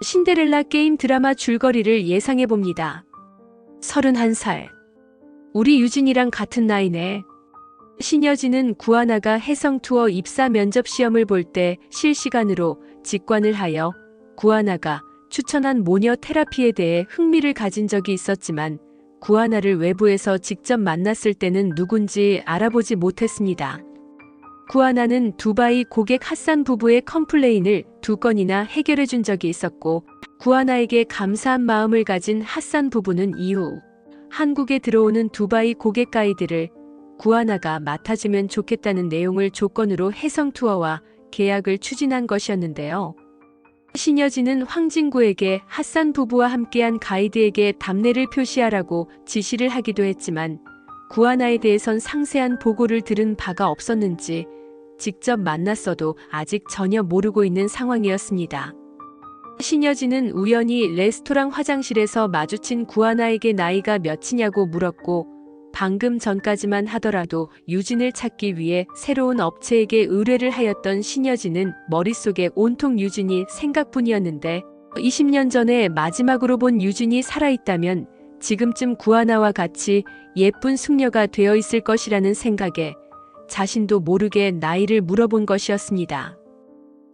신데렐라 게임 드라마 줄거리를 예상해봅니다. 31살. 우리 유진이랑 같은 나이네. 신여진은 구하나가 해성투어 입사 면접 시험을 볼 때 실시간으로 직관을 하여 구하나가 추천한 모녀 테라피에 대해 흥미를 가진 적이 있었지만 구하나를 외부에서 직접 만났을 때는 누군지 알아보지 못했습니다. 구하나는 두바이 고객 핫산 부부의 컴플레인을 2건이나 해결해 준 적이 있었고 구하나에게 감사한 마음을 가진 핫산 부부는 이후 한국에 들어오는 두바이 고객 가이드를 구하나가 맡아주면 좋겠다는 내용을 조건으로 해성투어와 계약을 추진한 것이었는데요. 신여진은 황진구에게 핫산 부부와 함께한 가이드에게 답례를 표시하라고 지시를 하기도 했지만 구하나에 대해선 상세한 보고를 들은 바가 없었는지 직접 만났어도 아직 전혀 모르고 있는 상황이었습니다. 신여진은 우연히 레스토랑 화장실에서 마주친 구하나에게 나이가 몇이냐고 물었고 방금 전까지만 하더라도 유진을 찾기 위해 새로운 업체에게 의뢰를 하였던 신여진은 머릿속에 온통 유진이 생각뿐이었는데 20년 전에 마지막으로 본 유진이 살아있다면 지금쯤 구하나와 같이 예쁜 숙녀가 되어 있을 것이라는 생각에 자신도 모르게 나이를 물어본 것이었습니다.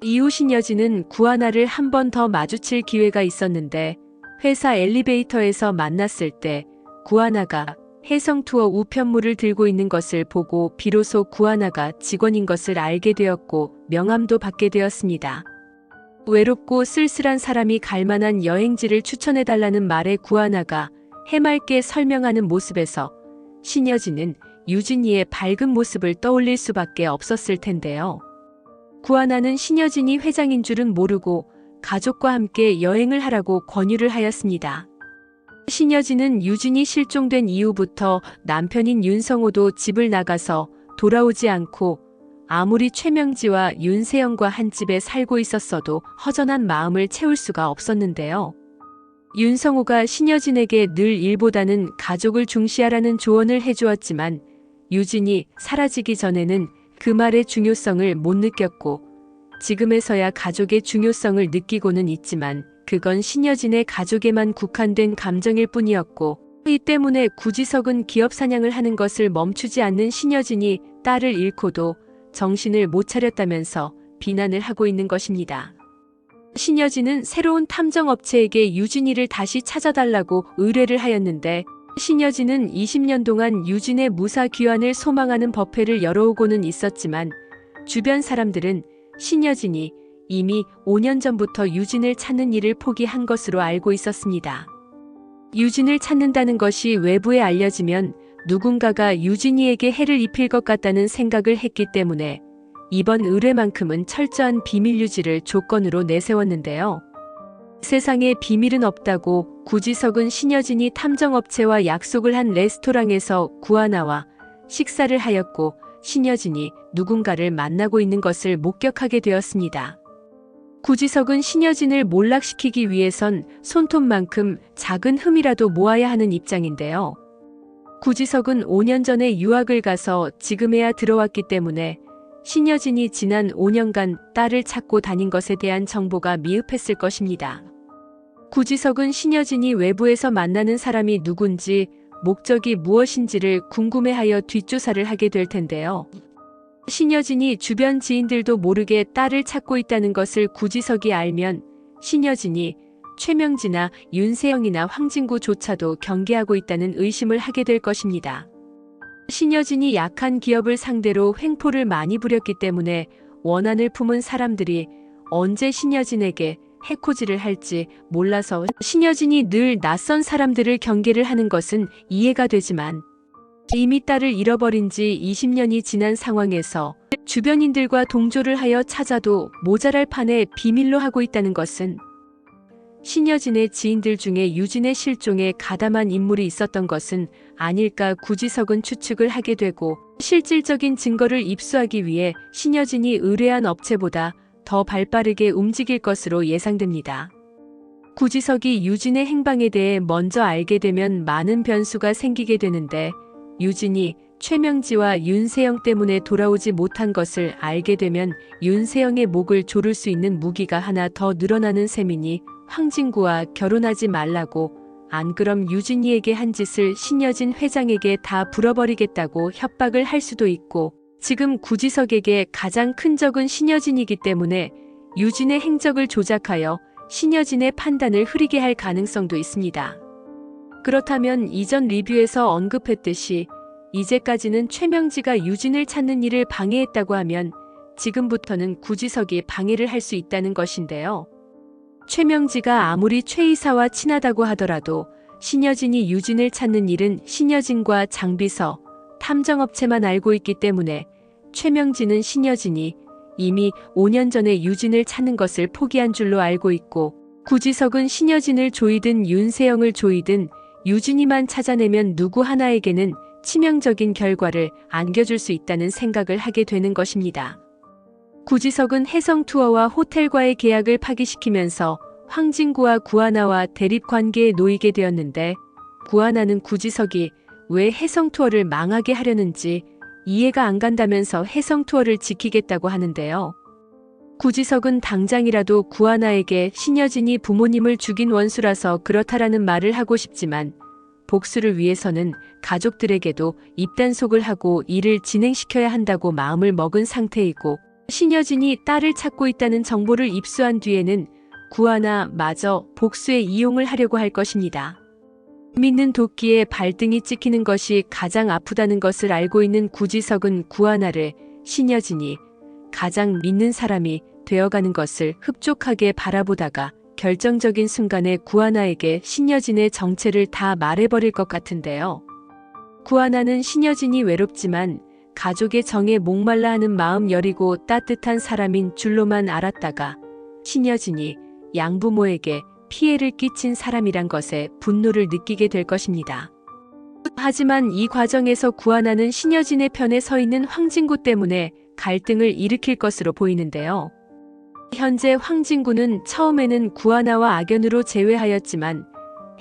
이후 신여진은 구하나를 한 번 더 마주칠 기회가 있었는데 회사 엘리베이터에서 만났을 때 구하나가 해성투어 우편물을 들고 있는 것을 보고 비로소 구하나가 직원인 것을 알게 되었고 명함도 받게 되었습니다. 외롭고 쓸쓸한 사람이 갈만한 여행지를 추천해달라는 말에 구하나가 해맑게 설명하는 모습에서 신여진은 유진이의 밝은 모습을 떠올릴 수밖에 없었을 텐데요. 구하나는 신여진이 회장인 줄은 모르고 가족과 함께 여행을 하라고 권유를 하였습니다. 신여진은 유진이 실종된 이후부터 남편인 윤성호도 집을 나가서 돌아오지 않고 아무리 최명지와 윤세영과 한 집에 살고 있었어도 허전한 마음을 채울 수가 없었는데요. 윤성호가 신여진에게 늘 일보다는 가족을 중시하라는 조언을 해주었지만 유진이 사라지기 전에는 그 말의 중요성을 못 느꼈고 지금에서야 가족의 중요성을 느끼고는 있지만 그건 신여진의 가족에만 국한된 감정일 뿐이었고 이 때문에 구지석은 기업 사냥을 하는 것을 멈추지 않는 신여진이 딸을 잃고도 정신을 못 차렸다면서 비난을 하고 있는 것입니다. 신여진은 새로운 탐정업체에게 유진이를 다시 찾아달라고 의뢰를 하였는데 신여진은 20년 동안 유진의 무사 귀환을 소망하는 법회를 열어오고는 있었지만 주변 사람들은 신여진이 이미 5년 전부터 유진을 찾는 일을 포기한 것으로 알고 있었습니다. 유진을 찾는다는 것이 외부에 알려지면 누군가가 유진이에게 해를 입힐 것 같다는 생각을 했기 때문에 이번 의뢰만큼은 철저한 비밀 유지를 조건으로 내세웠는데요. 세상에 비밀은 없다고 구지석은 신여진이 탐정업체와 약속을 한 레스토랑에서 구하나와 식사를 하였고 신여진이 누군가를 만나고 있는 것을 목격하게 되었습니다. 구지석은 신여진을 몰락시키기 위해선 손톱만큼 작은 흠이라도 모아야 하는 입장인데요. 구지석은 5년 전에 유학을 가서 지금에야 들어왔기 때문에 신여진이 지난 5년간 딸을 찾고 다닌 것에 대한 정보가 미흡했을 것입니다. 구지석은 신여진이 외부에서 만나는 사람이 누군지 목적이 무엇인지를 궁금해하여 뒷조사를 하게 될 텐데요. 신여진이 주변 지인들도 모르게 딸을 찾고 있다는 것을 구지석이 알면 신여진이 최명지나 윤세영이나 황진구조차도 경계하고 있다는 의심을 하게 될 것입니다. 신여진이 약한 기업을 상대로 횡포를 많이 부렸기 때문에 원한을 품은 사람들이 언제 신여진에게 해코지를 할지 몰라서 신여진이 늘 낯선 사람들을 경계를 하는 것은 이해가 되지만 이미 딸을 잃어버린 지 20년이 지난 상황에서 주변인들과 동조를 하여 찾아도 모자랄 판에 비밀로 하고 있다는 것은 신여진의 지인들 중에 유진의 실종에 가담한 인물이 있었던 것은 아닐까 구지석은 추측을 하게 되고 실질적인 증거를 입수하기 위해 신여진이 의뢰한 업체보다 더 발빠르게 움직일 것으로 예상됩니다. 구지석이 유진의 행방에 대해 먼저 알게 되면 많은 변수가 생기게 되는데 유진이 최명지와 윤세영 때문에 돌아오지 못한 것을 알게 되면 윤세영의 목을 조를 수 있는 무기가 하나 더 늘어나는 셈이니 황진구와 결혼하지 말라고, 안 그럼 유진이에게 한 짓을 신여진 회장에게 다 불어버리겠다고 협박을 할 수도 있고, 지금 구지석에게 가장 큰 적은 신여진이기 때문에 유진의 행적을 조작하여 신여진의 판단을 흐리게 할 가능성도 있습니다. 그렇다면 이전 리뷰에서 언급했듯이 이제까지는 최명지가 유진을 찾는 일을 방해했다고 하면 지금부터는 구지석이 방해를 할 수 있다는 것인데요. 최명지가 아무리 최 이사와 친하다고 하더라도 신여진이 유진을 찾는 일은 신여진과 장비서, 탐정업체만 알고 있기 때문에 최명지는 신여진이 이미 5년 전에 유진을 찾는 것을 포기한 줄로 알고 있고, 구지석은 신여진을 조이든 윤세영을 조이든 유진이만 찾아내면 누구 하나에게는 치명적인 결과를 안겨줄 수 있다는 생각을 하게 되는 것입니다. 구지석은 해성투어와 호텔과의 계약을 파기시키면서 황진구와 구하나와 대립관계에 놓이게 되었는데, 구하나는 구지석이 왜 해성투어를 망하게 하려는지 이해가 안 간다면서 해성투어를 지키겠다고 하는데요. 구지석은 당장이라도 구하나에게 신여진이 부모님을 죽인 원수라서 그렇다라는 말을 하고 싶지만, 복수를 위해서는 가족들에게도 입단속을 하고 일을 진행시켜야 한다고 마음을 먹은 상태이고, 신여진이 딸을 찾고 있다는 정보를 입수한 뒤에는 구하나마저 복수에 이용을 하려고 할 것입니다. 믿는 도끼에 발등이 찍히는 것이 가장 아프다는 것을 알고 있는 구지석은 구하나를 신여진이 가장 믿는 사람이 되어가는 것을 흡족하게 바라보다가 결정적인 순간에 구하나에게 신여진의 정체를 다 말해버릴 것 같은데요. 구하나는 신여진이 외롭지만 가족의 정에 목말라 하는 마음 여리고 따뜻한 사람인 줄로만 알았다가 신여진이 양부모에게 피해를 끼친 사람이란 것에 분노를 느끼게 될 것입니다. 하지만 이 과정에서 구하나는 신여진의 편에 서 있는 황진구 때문에 갈등을 일으킬 것으로 보이는데요. 현재 황진구는 처음에는 구하나와 악연으로 재회하였지만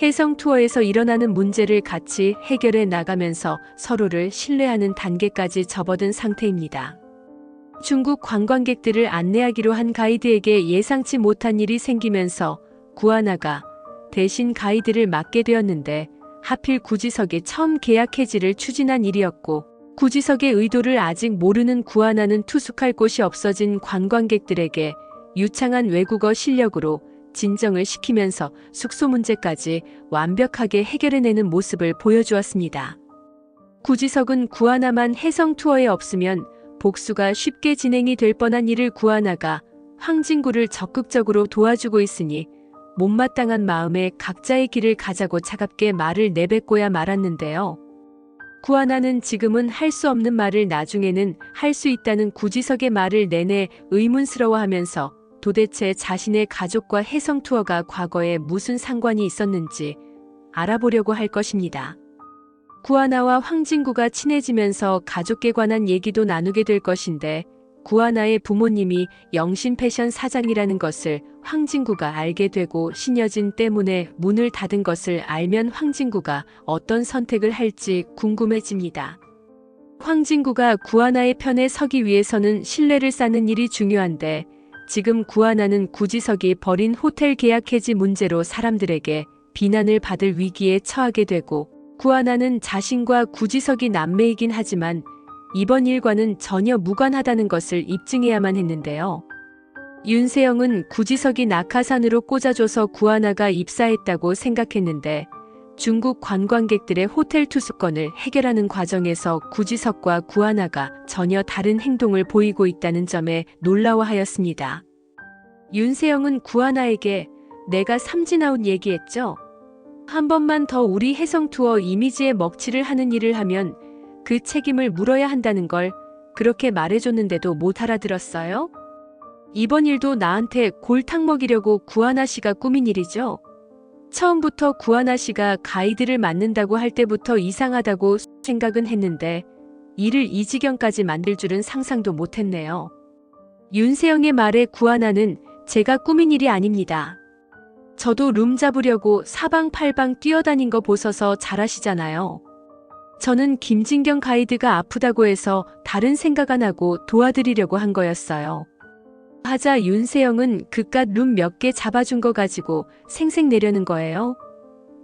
해성투어에서 일어나는 문제를 같이 해결해 나가면서 서로를 신뢰하는 단계까지 접어든 상태입니다. 중국 관광객들을 안내하기로 한 가이드에게 예상치 못한 일이 생기면서 구하나가 대신 가이드를 맡게 되었는데, 하필 구지석이 처음 계약 해지를 추진한 일이었고, 구지석의 의도를 아직 모르는 구하나는 투숙할 곳이 없어진 관광객들에게 유창한 외국어 실력으로 진정을 시키면서 숙소 문제까지 완벽하게 해결해내는 모습을 보여주었습니다. 구지석은 구하나만 해성투어에 없으면 복수가 쉽게 진행이 될 뻔한 일을 구하나가 황진구를 적극적으로 도와주고 있으니 못마땅한 마음에 각자의 길을 가자고 차갑게 말을 내뱉고야 말았는데요. 구하나는 지금은 할 수 없는 말을 나중에는 할 수 있다는 구지석의 말을 내내 의문스러워하면서 도대체 자신의 가족과 해성투어가 과거에 무슨 상관이 있었는지 알아보려고 할 것입니다. 구하나와 황진구가 친해지면서 가족에 관한 얘기도 나누게 될 것인데, 구하나의 부모님이 영신패션 사장이라는 것을 황진구가 알게 되고 신여진 때문에 문을 닫은 것을 알면 황진구가 어떤 선택을 할지 궁금해집니다. 황진구가 구하나의 편에 서기 위해서는 신뢰를 쌓는 일이 중요한데, 지금 구하나는 구지석이 벌인 호텔 계약 해지 문제로 사람들에게 비난을 받을 위기에 처하게 되고, 구하나는 자신과 구지석이 남매이긴 하지만 이번 일과는 전혀 무관하다는 것을 입증해야만 했는데요. 윤세영은 구지석이 낙하산으로 꽂아줘서 구하나가 입사했다고 생각했는데, 중국 관광객들의 호텔 투숙권을 해결하는 과정에서 구지석과 구하나가 전혀 다른 행동을 보이고 있다는 점에 놀라워하였습니다. 윤세영은 구하나에게 내가 삼진아웃 얘기했죠? 한 번만 더 우리 해성투어 이미지에 먹칠을 하는 일을 하면 그 책임을 물어야 한다는 걸 그렇게 말해줬는데도 못 알아들었어요? 이번 일도 나한테 골탕 먹이려고 구하나 씨가 꾸민 일이죠? 처음부터 구하나 씨가 가이드를 맡는다고 할 때부터 이상하다고 생각은 했는데 일을 이 지경까지 만들 줄은 상상도 못했네요. 윤세영의 말에 구하나는 제가 꾸민 일이 아닙니다. 저도 룸 잡으려고 사방팔방 뛰어다닌 거 보셔서 잘 아시잖아요. 저는 김진경 가이드가 아프다고 해서 다른 생각 안 하고 도와드리려고 한 거였어요. 하자 윤세영은 그깟 룸 몇 개 잡아준 거 가지고 생색 내려는 거예요.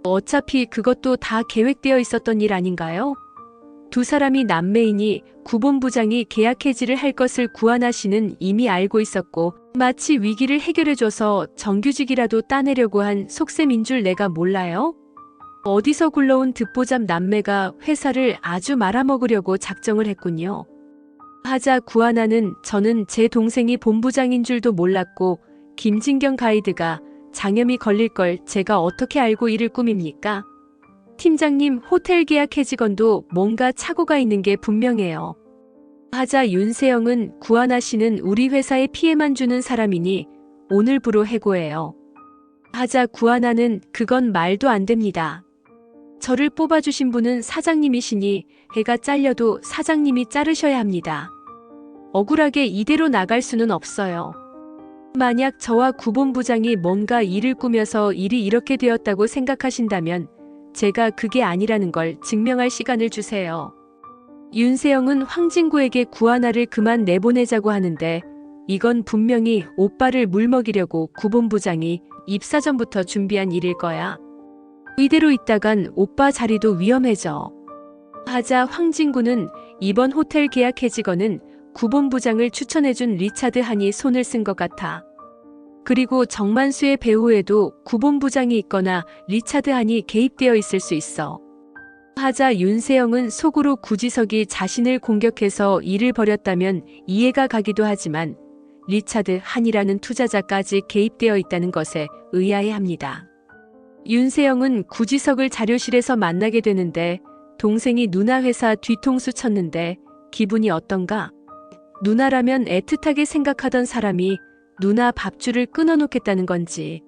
어차피 그것도 다 계획되어 있었던 일 아닌가요? 두 사람이 남매이니 구본부장이 계약 해지를 할 것을 구하나 씨는 이미 알고 있었고 마치 위기를 해결해줘서 정규직이라도 따내려고 한 속셈인 줄 내가 몰라요? 어디서 굴러온 듣보잡 남매가 회사를 아주 말아먹으려고 작정을 했군요. 하자 구하나는 저는 제 동생이 본부장인 줄도 몰랐고 김진경 가이드가 장염이 걸릴 걸 제가 어떻게 알고 이를 꾸밉니까? 팀장님, 호텔 계약 해직원도 뭔가 착오가 있는 게 분명해요. 하자 윤세영은 구하나 씨는 우리 회사에 피해만 주는 사람이니 오늘부로 해고해요. 하자 구하나는 그건 말도 안 됩니다. 저를 뽑아주신 분은 사장님이시니 해가 잘려도 사장님이 자르셔야 합니다. 억울하게 이대로 나갈 수는 없어요. 만약 저와 구본부장이 뭔가 일을 꾸며서 일이 이렇게 되었다고 생각하신다면 제가 그게 아니라는 걸 증명할 시간을 주세요. 윤세영은 황진구에게 구하나를 그만 내보내자고 하는데 이건 분명히 오빠를 물먹이려고 구본부장이 입사 전부터 준비한 일일 거야. 이대로 있다간 오빠 자리도 위험해져. 하자 황진구는 이번 호텔 계약 해직원은 구본부장을 추천해준 리차드 한이 손을 쓴 것 같아. 그리고 정만수의 배후에도 구본부장이 있거나 리차드 한이 개입되어 있을 수 있어. 하자 윤세영은 속으로 구지석이 자신을 공격해서 일을 벌였다면 이해가 가기도 하지만 리차드 한이라는 투자자까지 개입되어 있다는 것에 의아해합니다. 윤세영은 구지석을 자료실에서 만나게 되는데 동생이 누나 회사 뒤통수 쳤는데 기분이 어떤가? 누나라면 애틋하게 생각하던 사람이 누나 밥줄을 끊어놓겠다는 건지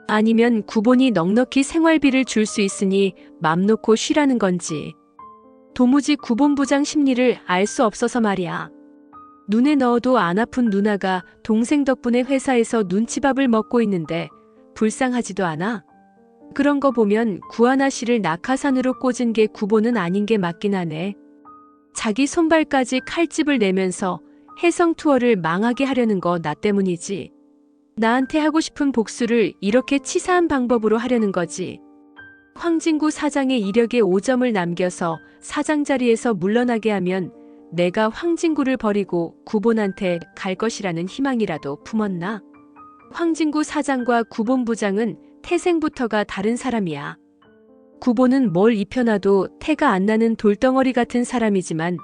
아니면 구본이 넉넉히 생활비를 줄 수 있으니 맘 놓고 쉬라는 건지 도무지 구본부장 심리를 알 수 없어서 말이야. 눈에 넣어도 안 아픈 누나가 동생 덕분에 회사에서 눈치밥을 먹고 있는데 불쌍하지도 않아? 그런 거 보면 구하나 씨를 낙하산으로 꽂은 게 구본은 아닌 게 맞긴 하네. 자기 손발까지 칼집을 내면서 해성 투어를 망하게 하려는 거 나 때문이지. 나한테 하고 싶은 복수를 이렇게 치사한 방법으로 하려는 거지. 황진구 사장의 이력에 5점을 남겨서 사장 자리에서 물러나게 하면 내가 황진구를 버리고 구본한테 갈 것이라는 희망이라도 품었나? 황진구 사장과 구본 부장은 태생부터가 다른 사람이야. 구본은 뭘 입혀놔도 태가 안 나는 돌덩어리 같은 사람이지만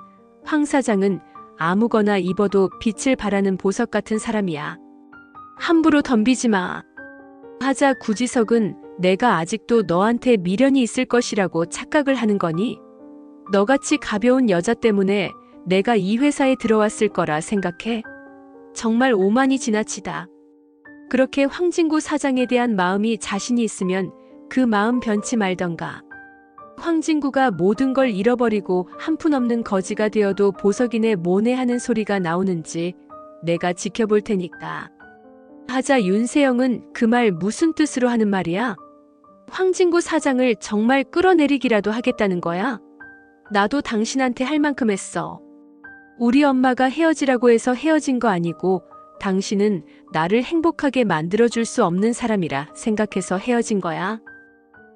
황 사장은 아무거나 입어도 빛을 발하는 보석 같은 사람이야. 함부로 덤비지 마. 하자 구지석은 내가 아직도 너한테 미련이 있을 것이라고 착각을 하는 거니? 너같이 가벼운 여자 때문에 내가 이 회사에 들어왔을 거라 생각해? 정말 오만이 지나치다. 그렇게 황진구 사장에 대한 마음이 자신이 있으면 그 마음 변치 말던가. 황진구가 모든 걸 잃어버리고 한푼 없는 거지가 되어도 보석이네 뭐네 하는 소리가 나오는지 내가 지켜볼 테니까. 하자 윤세영은 그 말 무슨 뜻으로 하는 말이야? 황진구 사장을 정말 끌어내리기라도 하겠다는 거야? 나도 당신한테 할 만큼 했어. 우리 엄마가 헤어지라고 해서 헤어진 거 아니고 당신은 나를 행복하게 만들어줄 수 없는 사람이라 생각해서 헤어진 거야.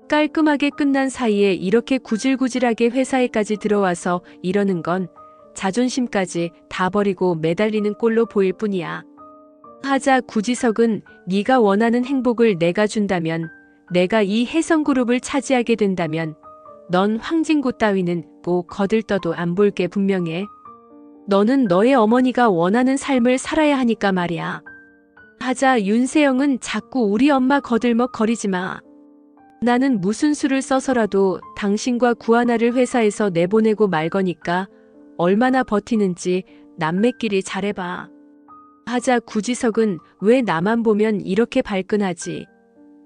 깔끔하게 끝난 사이에 이렇게 구질구질하게 회사에까지 들어와서 이러는 건 자존심까지 다 버리고 매달리는 꼴로 보일 뿐이야. 하자 구지석은 네가 원하는 행복을 내가 준다면, 내가 이 해성그룹을 차지하게 된다면 넌 황진구 따위는 꼭 거들떠도 안 볼게 분명해. 너는 너의 어머니가 원하는 삶을 살아야 하니까 말이야. 하자 윤세영은 자꾸 우리 엄마 거들먹 거리지 마. 나는 무슨 수를 써서라도 당신과 구하나를 회사에서 내보내고 말 거니까 얼마나 버티는지 남매끼리 잘해봐. 하자 구지석은 왜 나만 보면 이렇게 발끈하지?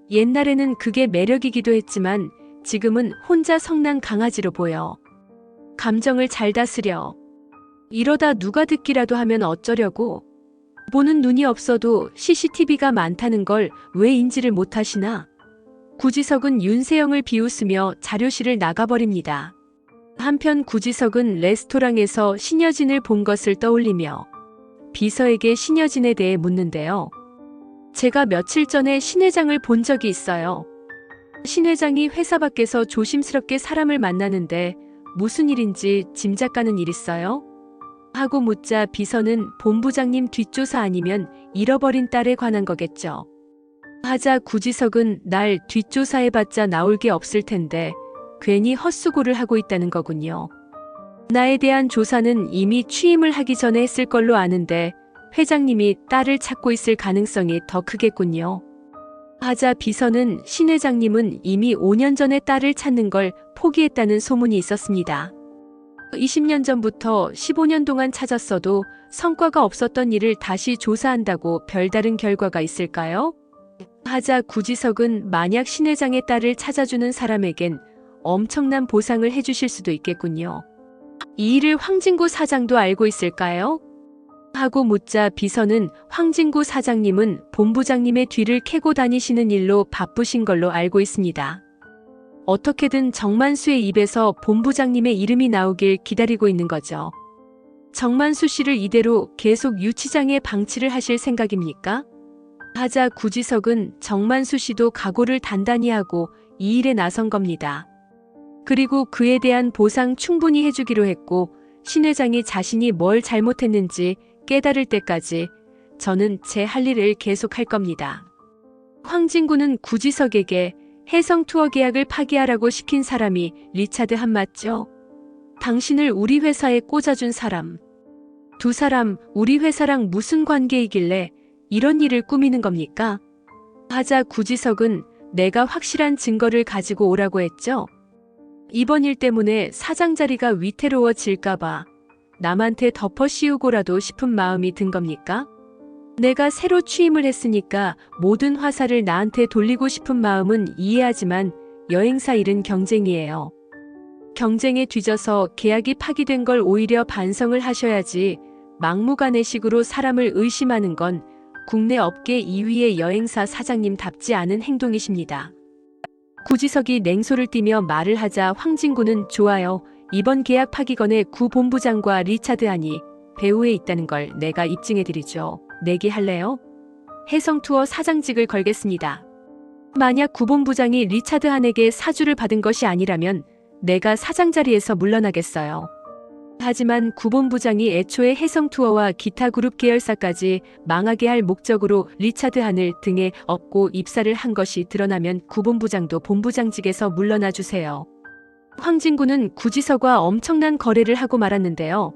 옛날에는 그게 매력이기도 했지만 지금은 혼자 성난 강아지로 보여. 감정을 잘 다스려. 이러다 누가 듣기라도 하면 어쩌려고? 보는 눈이 없어도 CCTV가 많다는 걸 왜 인지를 못하시나? 구지석은 윤세영을 비웃으며 자료실을 나가버립니다. 한편 구지석은 레스토랑에서 신여진을 본 것을 떠올리며 비서에게 신여진에 대해 묻는데요. 제가 며칠 전에 신 회장을 본 적이 있어요. 신 회장이 회사 밖에서 조심스럽게 사람을 만나는데 무슨 일인지 짐작 가는 일 있어요? 하고 묻자 비서는 본부장님 뒷조사 아니면 잃어버린 딸에 관한 거겠죠. 하자 구지석은 날 뒷조사해봤자 나올 게 없을 텐데 괜히 헛수고를 하고 있다는 거군요. 나에 대한 조사는 이미 취임을 하기 전에 했을 걸로 아는데 회장님이 딸을 찾고 있을 가능성이 더 크겠군요. 하자 비서는 신 회장님은 이미 5년 전에 딸을 찾는 걸 포기했다는 소문이 있었습니다. 20년 전부터 15년 동안 찾았어도 성과가 없었던 일을 다시 조사한다고 별다른 결과가 있을까요? 하자 구지석은 만약 신 회장의 딸을 찾아주는 사람에겐 엄청난 보상을 해주실 수도 있겠군요. 이 일을 황진구 사장도 알고 있을까요? 하고 묻자 비서는 황진구 사장님은 본부장님의 뒤를 캐고 다니시는 일로 바쁘신 걸로 알고 있습니다. 어떻게든 정만수의 입에서 본부장님의 이름이 나오길 기다리고 있는 거죠. 정만수 씨를 이대로 계속 유치장에 방치를 하실 생각입니까? 하자 구지석은 정만수 씨도 각오를 단단히 하고 이 일에 나선 겁니다. 그리고 그에 대한 보상 충분히 해주기로 했고 신 회장이 자신이 뭘 잘못했는지 깨달을 때까지 저는 제 할 일을 계속할 겁니다. 황진구는 구지석에게 해성 투어 계약을 파기하라고 시킨 사람이 리차드 한 맞죠? 당신을 우리 회사에 꽂아준 사람. 두 사람 우리 회사랑 무슨 관계이길래 이런 일을 꾸미는 겁니까? 하자 구지석은 내가 확실한 증거를 가지고 오라고 했죠. 이번 일 때문에 사장 자리가 위태로워질까봐 남한테 덮어 씌우고라도 싶은 마음이 든 겁니까? 내가 새로 취임을 했으니까 모든 화살을 나한테 돌리고 싶은 마음은 이해하지만 여행사 일은 경쟁이에요. 경쟁에 뒤져서 계약이 파기된 걸 오히려 반성을 하셔야지 막무가내식으로 사람을 의심하는 건 국내 업계 2위의 여행사 사장님답지 않은 행동이십니다. 구지석이 냉소를 띠며 말을 하자 황진구는 좋아요. 이번 계약 파기건에 구 본부장과 리차드 한이 배후에 있다는 걸 내가 입증해드리죠. 내기할래요? 해성투어 사장직을 걸겠습니다. 만약 구 본부장이 리차드 한에게 사주를 받은 것이 아니라면 내가 사장 자리에서 물러나겠어요. 하지만 구 본부장이 애초에 해성투어와 기타 그룹 계열사까지 망하게 할 목적으로 리차드 한을 등에 업고 입사를 한 것이 드러나면 구 본부장도 본부장직에서 물러나 주세요. 황진구는 구지석과 엄청난 거래를 하고 말았는데요.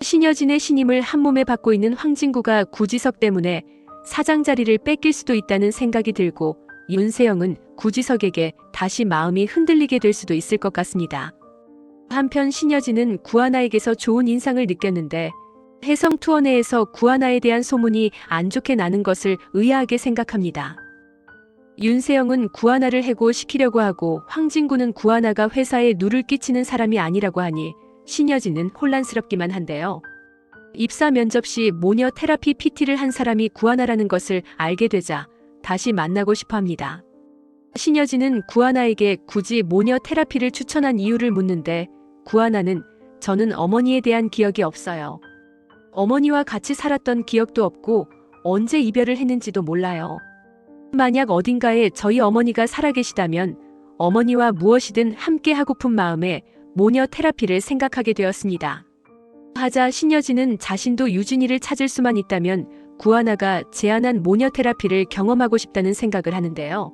신여진의 신임을 한몸에 받고 있는 황진구가 구지석 때문에 사장 자리를 뺏길 수도 있다는 생각이 들고 윤세영은 구지석에게 다시 마음이 흔들리게 될 수도 있을 것 같습니다. 한편 신여진은 구하나에게서 좋은 인상을 느꼈는데 해성 투어 내에서 구하나에 대한 소문이 안 좋게 나는 것을 의아하게 생각합니다. 윤세영은 구하나를 해고시키려고 하고 황진구는 구하나가 회사에 누를 끼치는 사람이 아니라고 하니 신여진은 혼란스럽기만 한데요. 입사 면접 시 모녀 테라피 PT를 한 사람이 구하나라는 것을 알게 되자 다시 만나고 싶어 합니다. 신여진은 구하나에게 굳이 모녀 테라피를 추천한 이유를 묻는데 구하나는 저는 어머니에 대한 기억이 없어요. 어머니와 같이 살았던 기억도 없고 언제 이별을 했는지도 몰라요. 만약 어딘가에 저희 어머니가 살아계시다면 어머니와 무엇이든 함께 하고픈 마음에 모녀 테라피를 생각하게 되었습니다. 하자 신여진은 자신도 유진이를 찾을 수만 있다면 구하나가 제안한 모녀 테라피를 경험하고 싶다는 생각을 하는데요.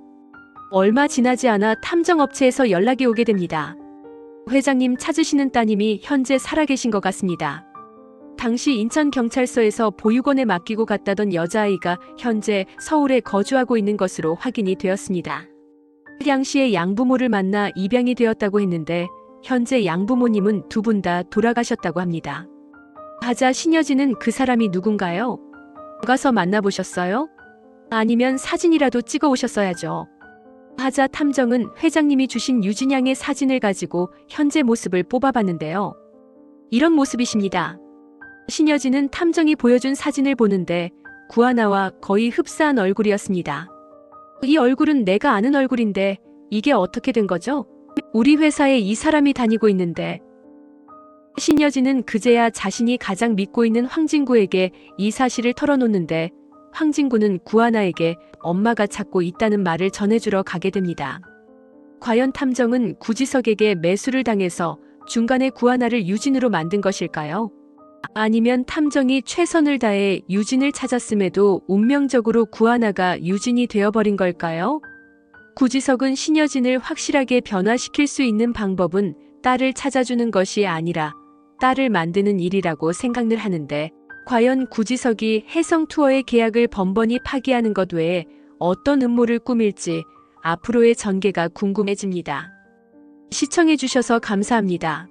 얼마 지나지 않아 탐정업체에서 연락이 오게 됩니다. 회장님 찾으시는 따님이 현재 살아계신 것 같습니다. 당시 인천경찰서에서 보육원에 맡기고 갔다던 여자아이가 현재 서울에 거주하고 있는 것으로 확인이 되었습니다. 양씨의 양부모를 만나 입양이 되었다고 했는데 현재 양부모님은 두 분 다 돌아가셨다고 합니다. 하자 신여진은 그 사람이 누군가요? 가서 만나보셨어요? 아니면 사진이라도 찍어 오셨어야죠. 하자 탐정은 회장님이 주신 유진양의 사진을 가지고 현재 모습을 뽑아봤는데요. 이런 모습이십니다. 신여진은 탐정이 보여준 사진을 보는데 구하나와 거의 흡사한 얼굴이었습니다. 이 얼굴은 내가 아는 얼굴인데 이게 어떻게 된 거죠? 우리 회사에 이 사람이 다니고 있는데 신여진은 그제야 자신이 가장 믿고 있는 황진구에게 이 사실을 털어놓는데 황진구는 구하나에게 엄마가 찾고 있다는 말을 전해주러 가게 됩니다. 과연 탐정은 구지석에게 매수를 당해서 중간에 구하나를 유진으로 만든 것일까요? 아니면 탐정이 최선을 다해 유진을 찾았음에도 운명적으로 구하나가 유진이 되어버린 걸까요? 구지석은 신여진을 확실하게 변화시킬 수 있는 방법은 딸을 찾아주는 것이 아니라 딸을 만드는 일이라고 생각을 하는데 과연 구지석이 해성 투어의 계약을 번번이 파기하는 것 외에 어떤 음모를 꾸밀지 앞으로의 전개가 궁금해집니다. 시청해주셔서 감사합니다.